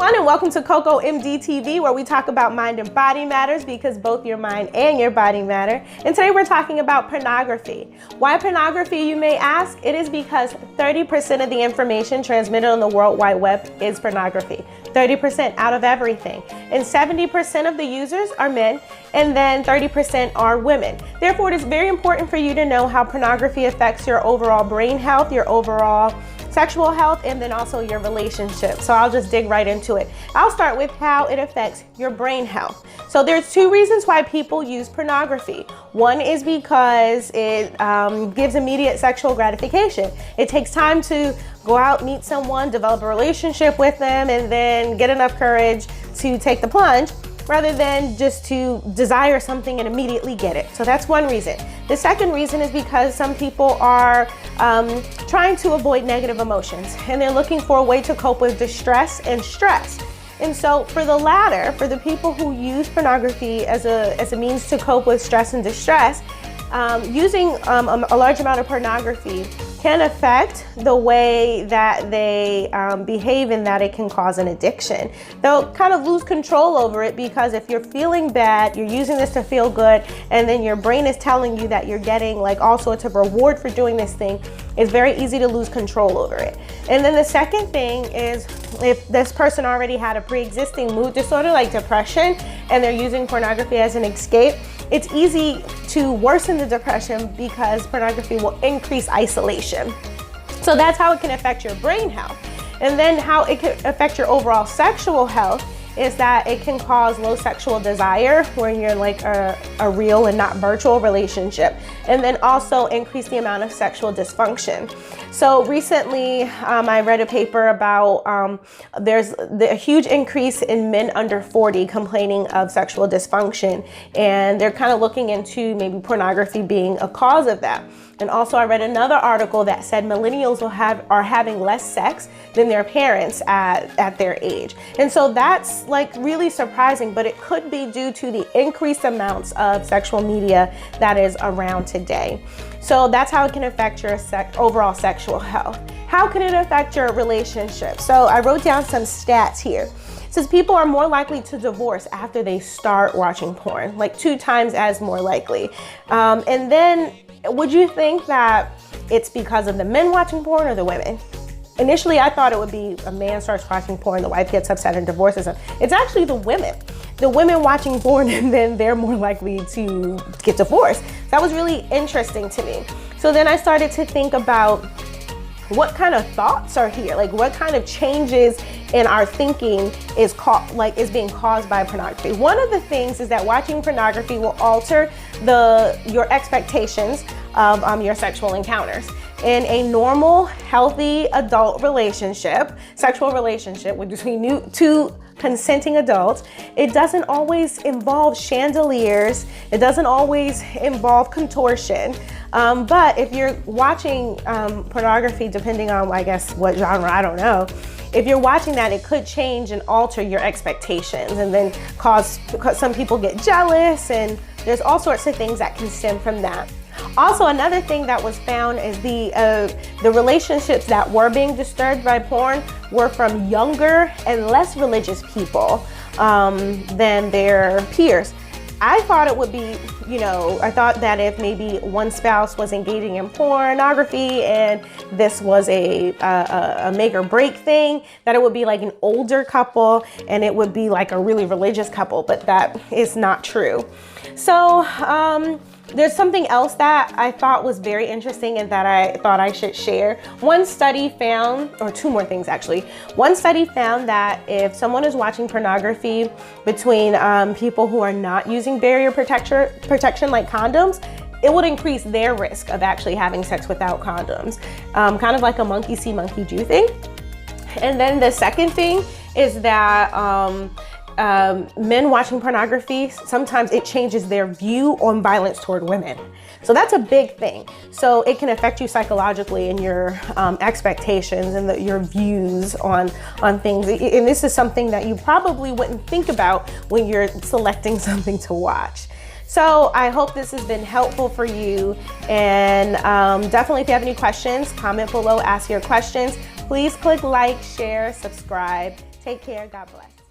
everyone, and welcome to Coco MD TV, where we talk about mind and body matters because both your mind and your body matter. And today we're talking about pornography. Why pornography, you may ask? It is because 30% of the information transmitted on the World Wide Web is pornography. 30% out of everything. And 70% of the users are men, and then 30% are women. Therefore, it is very important for you to know how pornography affects your overall brain health, your overall sexual health, and then also your relationship. So I'll just dig right into it. I'll start with how it affects your brain health. So there's two reasons why people use pornography. One is because it gives immediate sexual gratification. It takes time to go out, meet someone, develop a relationship with them, and then get enough courage to take the plunge, rather than just to desire something and immediately get it. So that's one reason. The second reason is because some people are trying to avoid negative emotions, and they're looking for a way to cope with distress and stress. And so for the latter, for the people who use pornography as a means to cope with stress and distress, using a large amount of pornography can affect the way that they behave, and that it can cause an addiction. They'll kind of lose control over it, because if you're feeling bad, you're using this to feel good, and then your brain is telling you that you're getting like all sorts of reward for doing this thing, it's very easy to lose control over it. And then the second thing is, if this person already had a pre-existing mood disorder like depression, and they're using pornography as an escape, it's easy to worsen the depression because pornography will increase isolation. So that's how it can affect your brain health. And then how it can affect your overall sexual health is that it can cause low sexual desire when you're in like a real and not virtual relationship, and then also increase the amount of sexual dysfunction. So recently I read a paper about there's a huge increase in men under 40 complaining of sexual dysfunction, and they're kind of looking into maybe pornography being a cause of that. And also I read another article that said millennials are having less sex than their parents at their age. And so that's like really surprising, but it could be due to the increased amounts of sexual media that is around today. So that's how it can affect your overall sexual health. How can it affect your relationship? So I wrote down some stats here. It says people are more likely to divorce after they start watching porn, like 2 times as more likely. And then would you think that it's because of the men watching porn or the women? Initially, I thought it would be a man starts watching porn, the wife gets upset and divorces him. It's actually the women. The women watching porn, and then they're more likely to get divorced. That was really interesting to me. So then I started to think about what kind of thoughts are here, like what kind of changes in our thinking is being caused by pornography. One of the things is that watching pornography will alter your expectations of your sexual encounters. In a normal, healthy adult relationship, sexual relationship between two consenting adults, it doesn't always involve chandeliers. It doesn't always involve contortion. But if you're watching pornography, depending on, I guess, what genre, I don't know, if you're watching that, it could change and alter your expectations, and then cause some people get jealous, and there's all sorts of things that can stem from that. Also, another thing that was found is the relationships that were being disturbed by porn were from younger and less religious people than their peers. I thought it would be, I thought that if maybe one spouse was engaging in pornography and this was a make or break thing, that it would be like an older couple and it would be like a really religious couple, but that is not true. So there's something else that I thought was very interesting and that I thought I should share. One study found, or 2 more things actually. One study found that if someone is watching pornography between people who are not using barrier protection like condoms, it would increase their risk of actually having sex without condoms. Kind of like a monkey see, monkey do thing. And then the second thing is that men watching pornography, sometimes it changes their view on violence toward women. So that's a big thing. So it can affect you psychologically in your expectations and your views on things. And this is something that you probably wouldn't think about when you're selecting something to watch. So I hope this has been helpful for you. And definitely, if you have any questions, comment below, ask your questions. Please click like, share, subscribe. Take care. God bless.